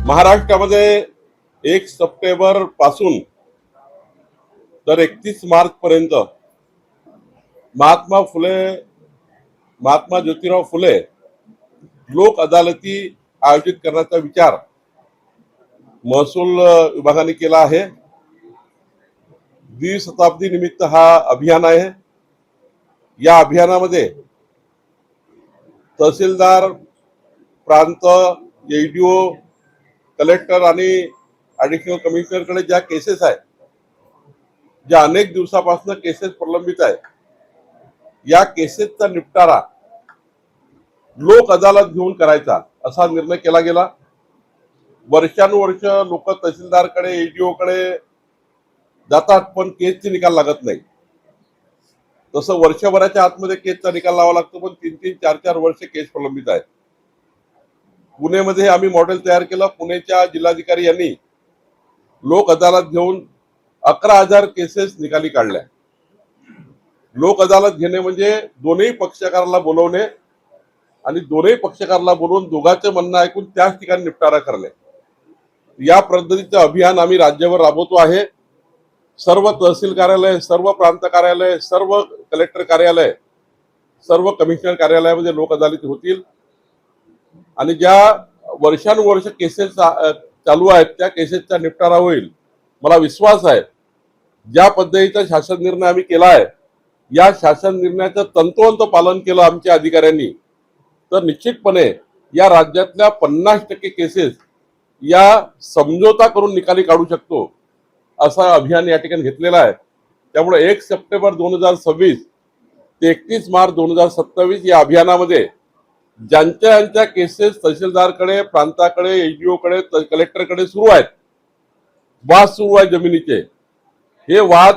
महाराष्ट्रामध्ये 1 सप्टेंबर पासून तर 31 मार्च पर्यंत महात्मा ज्योतिराव फुले लोक अदालती आयोजित करण्याचा विचार महसूल विभागाने केला आहे। द्विशताब्दी निमित्त हा अभियान आहे। या अभियानामध्ये तहसीलदार, प्रांत, एडीओ, कलेक्टर आणि ॲडिशनल कमिशनरकडे ज्या केसेस आहेत, ज्या अनेक दिवसापासून केसेस प्रलंबित आहेत, या केसेसचा निपटारा लोक अदालत घेऊन करायचा असा निर्णय केला गेला। वर्षानुवर्ष लोक तहसीलदारकडे, एडीओकडे जातात, पण केसचे निकाल लागत नाही। तसं वर्षभराच्या आतमध्ये केसचा निकाल लावा लागतो, पण 3-3, 4-4 वर्ष केस प्रलंबित आहेत। पुणेमध्ये आम्ही मॉडेल तयार केलं। पुणेच्या जिल्हाधिकारी यांनी लोक अदालत घेऊन 11,000 केसेस निकाली काढल्या। लोक अदालत घेणे म्हणजे दोन्ही पक्षकाराला बोलवणे आणि दोन्ही पक्षकाराला बोलवून दोघांचे म्हणणं ऐकून त्याच ठिकाणी निपटारा करणे। या पद्धतीचं अभियान आम्ही राज्यभर राबवतो आहे। सर्व तहसील कार्यालय, सर्व प्रांत कार्यालय, सर्व कलेक्टर कार्यालय, सर्व कमिशनर कार्यालयामध्ये लोक अदालती होतील आणि ज्या वर्षानुवर्ष केसेस चालू आहेत त्या केसेसचा निपटारा होईल। मला विश्वास आहे ज्या पद्धतीचा शासन निर्णय आम्ही केला आहे, या शासन निर्णयाचं तंतोतंत पालन केलं आमच्या अधिकाऱ्यांनी, तर निश्चितपणे या राज्यातल्या 50% केसेस या समझोता करून निकाली काढू शकतो असं अभियान या ठिकाणी घेतलेलं आहे। त्यामुळे 1 सप्टेंबर 2026 ते 31 मार्च 2027 या अभियानामध्ये ज्यांच्या केसेस तहसीलदारकडे, प्रांताकडे, एडीओकडे, कलेक्टरकडे सुरू आहेत, वाद सुरू आहे जमिनीचे, हे वाद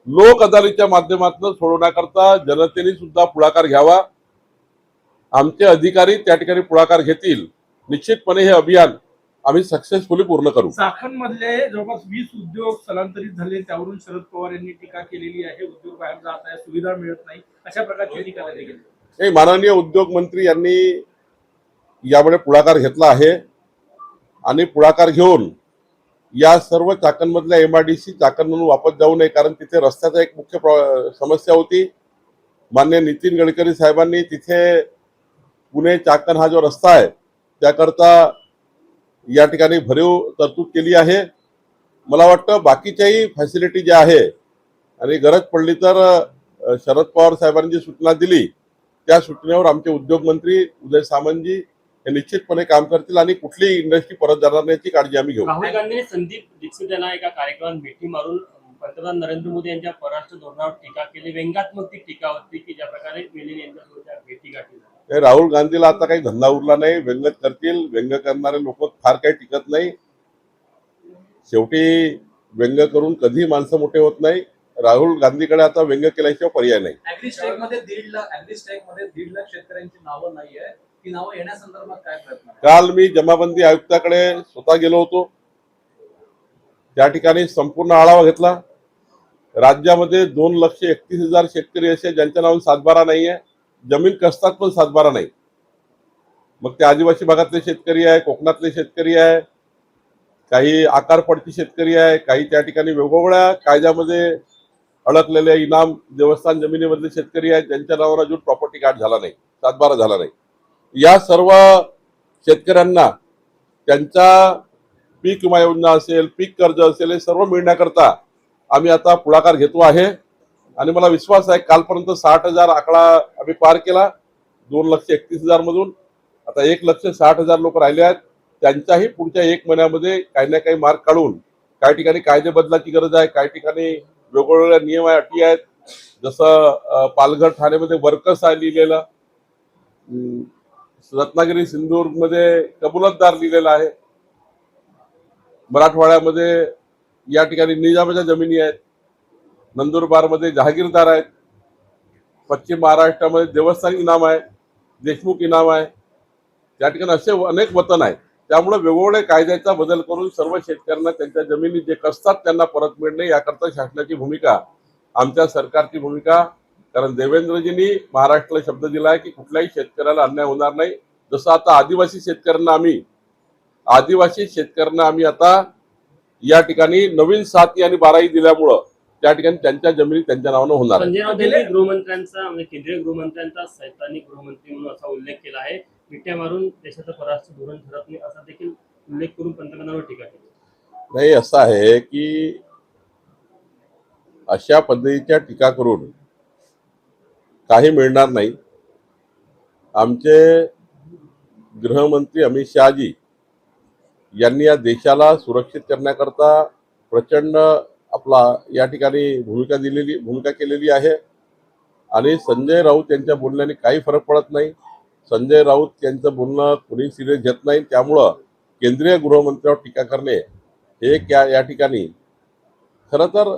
लोक अदालतीच्या माध्यमातून सोडवण्याकरता जनतेने सुद्धा पुढाकार घ्यावा। आमचे अधिकारी त्या ठिकाणी पुढाकार घेतील। निश्चितपणे हे अभियान आम्ही सक्सेसफुली पूर्ण करू। चाकण मधले जवळपास 20 उद्योग स्थलांतरित झाले, त्यावरून शरद पवार यांनी टीका केलेली आहे। उद्योग बाहेर जात आहे, सुविधा मिळत नाही, अशा प्रकारची टीका केली गेली। माननीय उद्योग मंत्री यांनी यामुळे पुढाकार घेतला आहे आणि पुढाकार घेऊन या सर्व चाकणमधल्या MIDC चाकण म्हणून वापस जाऊ नये, कारण तिथे रस्त्याचा एक मुख्य समस्या होती। माननीय नितीन गडकरी साहेबांनी तिथे पुणे चाकण हा जो रस्ता आहे त्याकरता या ठिकाणी भरीव तरतूद केली आहे। मला वाटतं बाकीच्याही फॅसिलिटी ज्या आहे आणि गरज पडली तर शरद पवार साहेबांनी जी सूचना दिली त्या सूचनेवर आमचे उद्योग मंत्री उदय सामंतजी हे निश्चितपणे काम करतील आणि कुठली इंडस्ट्री परत जाणार नाही याची काळजी आम्ही घेऊ। राहुल गांधींनी संदीप दीक्षित यांना एका कार्यक्रमात भेटी मारून पंतप्रधान नरेंद्र मोदी यांच्या परराष्ट्र धोरणावर टीका केली। व्यंगात्मक ती टीका होती की ज्या प्रकारे मेलिन यांच्यासोबत भेटी गाठी झाल्या। राहुल गांधीला आता काही धंदा उरला नाही, व्यंग करतील। व्यंग करणारे लोक फार काही टिकत नाही। शेवटी व्यंग करून कधी माणसं मोठे होत नाही। राहुल गांधीकडे आता व्यंग केल्याशिवाय पर्याय नाही। ॲग्रीस्टेकमध्ये 1.5 लाख शेतकऱ्यांची नावं नाहीये, ती नावं येण्यासंदर्भात काय प्रयत्न? काल मी जमाबंदी आयुक्ताकडे स्वतः गेलो होतो, त्या ठिकाणी संपूर्ण आढावा घेतला। राज्यामध्ये 2,31,000 शेतकरी असे ज्यांच्या नावावर 7/12 नाहीये, जमीन कसतात पण 7/12 नाही। मग ते आदिवासी भागातले शेतकरी आहे, कोकणातले शेतकरी आहे, काही आकारपडती शेतकरी आहे, काही त्या ठिकाणी वेगवेगळ्या कायद्यामध्ये अडकलेले इनाम देवस्थान जमिनीमधले शेतकरी आहेत ज्यांच्या नावावर अजून प्रॉपर्टी कार्ड झाला नाही, 7/12 झाला नाही। या सर्व शेतकऱ्यांना त्यांचा पीक विमा योजना असेल, पीक कर्ज असेल, हे सर्व मिळण्याकरता आम्ही आता पुढाकार घेतो आहे आणि मला विश्वास आहे कालपर्यंत 60,000 आकडा आम्ही पार केला 2,31,000 मधून। आता 1,60,000 लोक राहिले आहेत। त्यांच्याही पुढच्या 1 महिन्यामध्ये काही ना काही मार्ग काढून, काही ठिकाणी कायदे बदलाची गरज आहे, काही ठिकाणी वेगवेगळ्या नियम अटी आहेत। जसं पालघर ठाणेमध्ये वर्कर्स आहे लिहिलेलं, रत्नागिरी सिंधुदुर्गमध्ये कबुलतदार लिहिलेला आहे, मराठवाड्यामध्ये या ठिकाणी निजामाच्या जमिनी आहेत, नंदुरबारमध्ये जहागीरदार आहेत, पश्चिम महाराष्ट्रामध्ये देवस्थानी इनाम आहे, देशमुख इनाम आहे, त्या ठिकाणी असे अनेक वतन आहेत। त्यामुळे वेगवेगळे कायद्याचा बदल करून सर्व शेतकऱ्यांना त्यांच्या जमिनी जे कसतात त्यांना परत मिळणे याकरता शासनाची भूमिका, आमच्या सरकारची भूमिका। कारण देवेंद्रजींनी महाराष्ट्राला शब्द दिला आहे की कुठल्याही शेतकऱ्याला अन्याय होणार नाही। जसं आता आदिवासी शेतकऱ्यांना आम्ही आदिवासी शेतकऱ्यांना आम्ही आता या ठिकाणी नवीन 7 आणि 12 दिल्यामुळं त्या ठिकाणी त्यांच्या जमिनी त्यांच्या नावानं होणार आहे. संजय राऊत यांनी गृहमंत्र्यांचा म्हणजे केंद्रीय गृहमंत्र्यांचा सैद्धांतिक गृहमंत्री म्हणून असा उल्लेख केला आहे. मिठ्या मारून देशाचं परराष्ट्र धोरण ठरत नाही असा देखील उल्लेख करून पंतप्रधानांवर टीका केली. नाही, असं आहे की अशा पद्धतीच्या टीका करून काही मिळणार नाही. आमचे गृहमंत्री अमित शहाजी यांनी या देशाला सुरक्षित करण्याकरता प्रचंड आपला या ठिकाणी भूमिका केलेली आहे आणि संजय राऊत यांच्या बोलण्याने काही फरक पडत नाही. संजय राऊत यांचं बोलणं कोणी सिरियस घेत नाही. त्यामुळं केंद्रीय गृहमंत्र्यावर टीका करणे हे या ठिकाणी खरं तर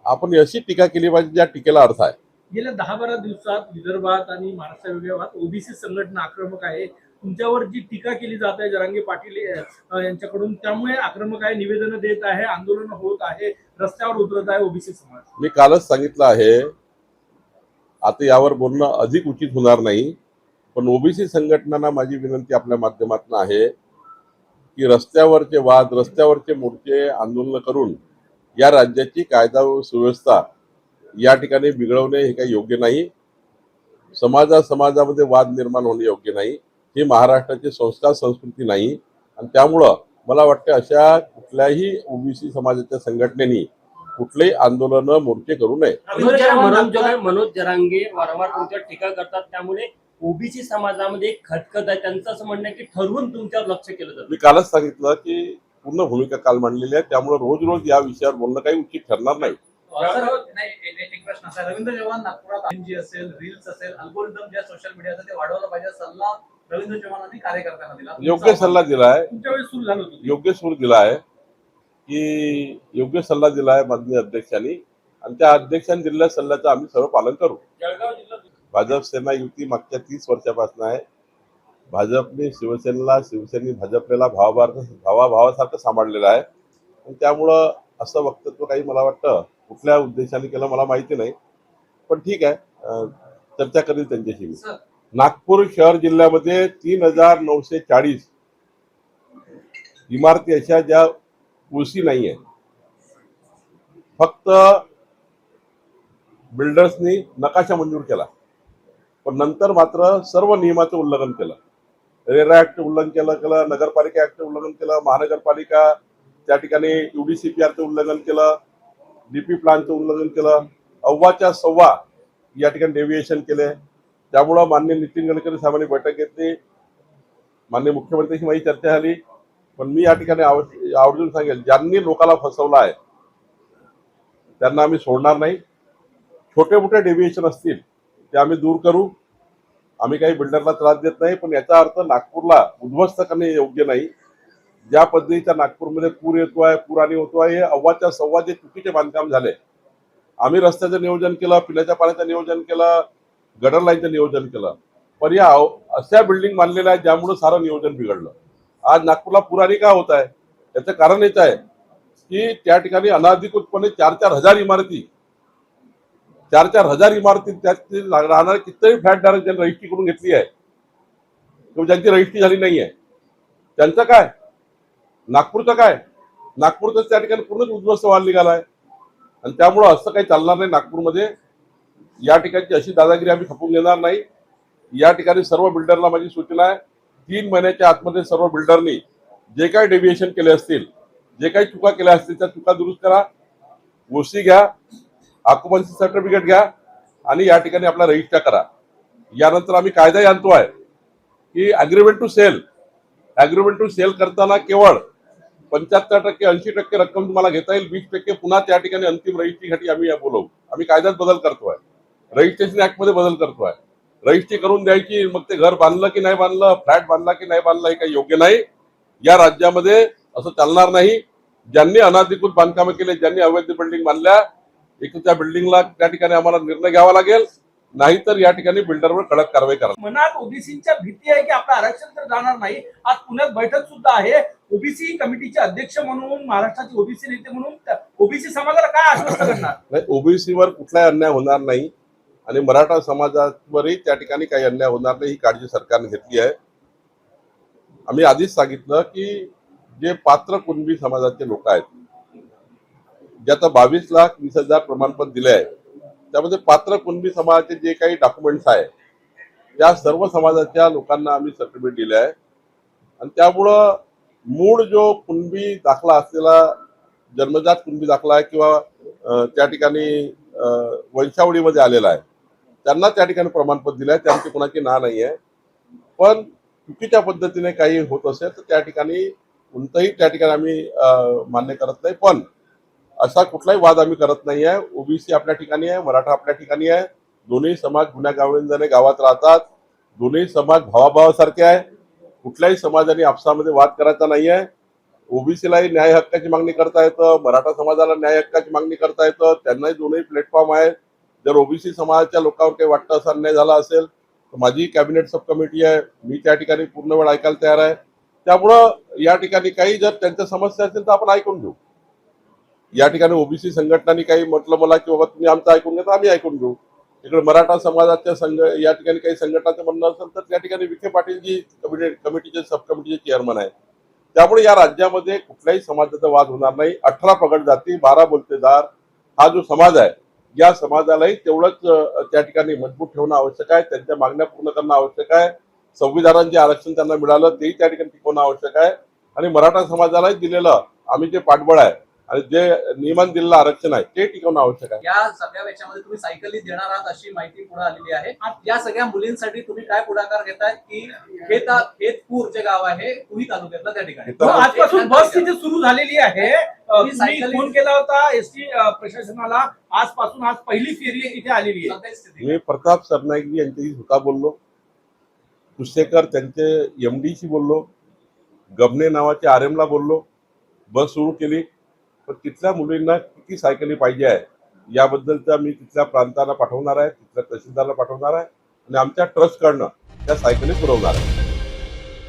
आपण अशी टीका केली पाहिजे ज्या टीकेला अर्थ आहे. गेल्या 10-12 दिवसात विदर्भात आणि महाराष्ट्र विभागात ओबीसी संघटना आक्रमक आहे. तुमच्यावर जी टीका केली जात आहे जरांगे पाटील यांच्याकडून, त्यामुळे आक्रमक आहे, निवेदन देत आहे, आंदोलन होत आहे, रस्त्यावर उतरत आहे ओबीसी समाज. मी कालच सांगितलं आहे, आता यावर बोलणं अधिक उचित होणार नाही. पण ओबीसी संघटनांना माझी विनंती आपल्या माध्यमातून आहे की रस्त्यावरचे वाद, रस्त्यावरचे मोर्चे, आंदोलन करून या राज्याची कायदा व सुव्यवस्था या ठिकाणी बिघडवणे हे काही योग्य नाही. समाजामध्ये वाद निर्माण होणे योग्य नाही. ही महाराष्ट्राची संस्कार संस्कृती नाही. आणि त्यामुळं मला वाटतं अशा कुठल्याही ओबीसी समाजाच्या संघटनेनी कुठलेही आंदोलन मोर्चे करू नये. मनोज जरांगे वारंवार तुमच्यावर टीका करतात, त्यामुळे ओबीसी समाजामध्ये एक खतखत आहे. त्यांचं असं म्हणणं आहे की ठरवून तुमच्यावर लक्ष केलं जातं. मी कालच सांगितलं की पूर्ण भूमिका काल मांडलेली आहे. त्यामुळे रोज या विषयावर बोलणं काही उचित ठरणार नाही. एक प्रश्न असा, रवींद्र चव्हाण नागपुरात जी असेल, रील्स असेल, अल्गोरिदम ज्या सोशल मीडियाचं ते वाढवलं पाहिजे सल्ला रवींद्र चव्हाणांनी कार्यकर्त्यांना दिला. योग्य सल्ला दिलाय, तुमच्या वेळेस सुरू झालं होतं. योग्य सूर दिलाय की योग्य सल्ला दिलाय माननीय अध्यक्षांनी आणि त्या अध्यक्षांनी दिलेल्या सल्ल्याचं आम्ही सर्व पालन करू. जळगाव जिल्ह्यात भाजप सेना युती मागच्या 30 वर्षापासून आहे. भाजपने शिवसेनेला, शिवसेनेने भाजपला भावाभावासारखं सांभाळलेलं आहे. आणि त्यामुळं असं वक्तव्य काही मला वाटतं कुठल्या उद्देशाने केलं मला माहिती नाही. पण ठीक आहे, चर्चा करेल त्यांच्याशी मी. नागपूर शहर जिल्ह्यामध्ये 3940 इमारती अशा ज्या ओसी नाही आहे. फक्त बिल्डर्सनी नकाशा मंजूर केला, पण नंतर मात्र सर्व नियमाचं उल्लंघन केलं. रेरा ऍक्ट उल्लंघन केलं, नगरपालिका ऍक्ट उल्लंघन केलं, महानगरपालिका त्या ठिकाणी UDCPRचं उल्लंघन केलं, DP प्लानचं उल्लंघन केलं, अव्वाच्या सव्वा या ठिकाणी डेव्हिएशन केले. त्यामुळं माननीय नितीन गडकरी साहेबांनी बैठक घेतली, माननीय मुख्यमंत्र्यांशी माझी चर्चा झाली. पण मी या ठिकाणी आवर्जून सांगेल, ज्यांनी लोकांना फसवलं आहे त्यांना आम्ही सोडणार नाही. छोटे मोठे डेव्हिएशन असतील ते आम्ही दूर करू. आम्ही काही बिल्डरला त्रास देत नाही, पण याचा अर्थ नागपूरला उद्ध्वस्त करणे योग्य नाही. ज्या पद्धतीचा नागपूरमध्ये पूर येतोय, पुराणी होतोय, हे अव्वाच्या सव्वा जे चुकीचे बांधकाम झाले. आम्ही रस्त्याचं नियोजन केलं, पिण्याच्या पाण्याचं नियोजन केलं, गटर लाईनचं नियोजन केलं, पण या अशा बिल्डिंग बांधलेल्या आहेत ज्यामुळे सारं नियोजन बिघडलं. आज नागपूरला पुराणी का होत आहे याचं कारण हेच आहे की त्या ठिकाणी अनाधिकृतपणे 4-4 हजार इमारती, 4-4 हजार इमारती, त्यात राहणारे कितीतरी फ्लॅट धारक ज्यांनी रजिस्ट्री करून घेतली आहे किंवा ज्यांची रजिस्ट्री झाली नाही आहे, त्यांचं काय, नागपूरचं काय, नागपूरचं त्या ठिकाणी पूर्णच उद्ध्वस्त व्हायला निघालाय. आणि त्यामुळं असं काही चालणार नाही नागपूरमध्ये. या ठिकाणची अशी दादागिरी आम्ही खपून घेणार नाही. या ठिकाणी सर्व बिल्डरला माझी सूचना आहे, 3 महिन्याच्या आतमध्ये सर्व बिल्डरनी जे काही डेव्हिएशन केले असतील, जे काही चुका केल्या असतील त्या चुका दुरुस्त करा, ओसी घ्या, ऑक्युपन्सी सर्टिफिकेट घ्या आणि या ठिकाणी आपला रजिस्टर करा. यानंतर आम्ही कायदाही आणतोय की अग्रीमेंट टू सेल करताना केवळ 75% 80% रक्कम तुम्हाला घेता येईल, 20% पुन्हा त्या ठिकाणी अंतिम रजिस्ट्रीसाठी आम्ही बोलवू. आम्ही कायद्यात बदल करतोय, रजिस्ट्रेशन ऍक्ट मध्ये बदल करतोय. रजिस्ट्री करून द्यायची, मग ते घर बांधलं की नाही बांधलं, फ्लॅट बांधला की नाही बांधला, हे काही योग्य नाही. या राज्यामध्ये असं चालणार नाही. ज्यांनी अनाधिकृत बांधकामं केले, ज्यांनी अवैध बिल्डिंग बांधल्या, एक त्या बिल्डिंगला त्या ठिकाणी आम्हाला निर्णय घ्यावा लागेल, नाहीतर या ठिकाणी बिल्डरवर कडक कारवाई करा. मनात ओबीसीच्या भीती आहे की आपलं आरक्षण तर जाणार नाही. आज पुण्यात बैठक सुद्धा आहे. ओबीसी कमिटीचे अध्यक्ष म्हणून, महाराष्ट्राचे ओबीसी नेते म्हणून ओबीसी समाजाला काय आश्वस्त करणार? नाही, ओबीसीवर कुठलाही अन्याय होणार नाही आणि मराठा समाजावरही त्या ठिकाणी काही अन्याय होणार नाही, ही काळजी सरकारने घेतली आहे. आम्ही आधीच सांगितलं की जे पात्र कुणबी समाजाचे लोक आहेत, जे आता 22,20,000 प्रमाणपत्र दिले आहे, त्यामध्ये पात्र कुणबी समाजाचे जे काही डॉक्युमेंट्स आहे त्या सर्व समाजाच्या लोकांना आम्ही सर्टिफिकेट दिले आहे. आणि त्यामुळं मूळ जो कुणबी दाखला असलेला जन्मजात कुणबी दाखला आहे किंवा त्या ठिकाणी वंशावळीमध्ये आलेला आहे त्यांना त्या ठिकाणी प्रमाणपत्र दिलं आहे, त्यांची कोणाची ना नाही आहे. पण चुकीच्या पद्धतीने काही होत असेल तर त्या ठिकाणी कोणतंही त्या ठिकाणी आम्ही मान्य करत नाही. पण असा कुठलाही वाद आम्ही करत नाही आहे. ओबीसी आपल्या ठिकाणी आहे, मराठा आपल्या ठिकाणी आहे. दोन्ही समाज गुण्यागाविंदाने गावात राहतात. दोन्ही समाज भावाभावासारखे आहे. कुठल्याही समाजाने आपसामध्ये वाद करायचा नाही आहे. ओबीसीलाही न्याय हक्काची मागणी करता येतं, मराठा समाजाला न्याय हक्काची मागणी करता येतं. त्यांनाही दोन्ही प्लॅटफॉर्म आहेत. जर ओबीसी समाजाच्या लोकांवर काही वाटतं असा अन्याय झाला असेल तर माझी कॅबिनेट सब कमिटी आहे, मी त्या ठिकाणी पूर्ण वेळ ऐकायला तयार आहे. त्यामुळं या ठिकाणी काही जर त्यांच्या समस्या असेल तर आपण ऐकून घेऊ. या ठिकाणी ओबीसी संघटनांनी काही म्हटलं मला की बाबा तुम्ही आमचं ऐकून घ्या, तर आम्ही ऐकून घेऊ. इकडे मराठा समाजाच्या या ठिकाणी काही संघटनाचं म्हणणं असेल तर त्या ठिकाणी विखे पाटील जी कमिटीचे सब कमिटीचे चेअरमन आहे. त्यामुळे या राज्यामध्ये कुठल्याही समाजाचा वाद होणार नाही. 18 प्रगट जाती 12 बोलतेदार हा जो समाज आहे या समाजालाही तेवढंच त्या ठिकाणी मजबूत ठेवणं आवश्यक आहे. त्यांच्या मागण्या पूर्ण करणं आवश्यक आहे. संविधानात जे आरक्षण त्यांना मिळालं तेही त्या ठिकाणी टिकवणं आवश्यक आहे. आणि मराठा समाजालाही दिलेलं आम्ही जे पाठबळ आहे आणि जे नियमाने दिलेलं आरक्षण आहे ते टिकवणं आवश्यक आहे. या सगळ्या याच्यामध्ये तुम्ही सायकली देणार आहात अशी माहिती पुढे आलेली आहे. या सगळ्या मुलींसाठी तुम्ही काय पुढाकार घेताय की खेतपूर जे गाव आहे पुरी तालुक्यातलं त्या ठिकाणी हो, आजपासून बस तिथे सुरू झालेली आहे. तुम्ही सायकलिंग- फोन केला होता एसटी प्रशासनाला. आजपासून आज पहिली फेरी इथे आलेली आहे. सध्या स्थिती मी प्रताप सरनाईकजी यांच्याशी स्वतः बोललो, कुस्तेकर त्यांचे एमडीशी बोललो, गबने नावाच्या आरएमला बोललो, बस सुरू केली. पण तिथल्या मुलींना किती सायकली पाहिजे आहे याबद्दलचा मी तिथल्या प्रांताला पाठवणार आहे, तिथल्या तहसीलदारला पाठवणार आहे आणि आमच्या ट्रस्टकडनं त्या सायकली पुरवणार आहे.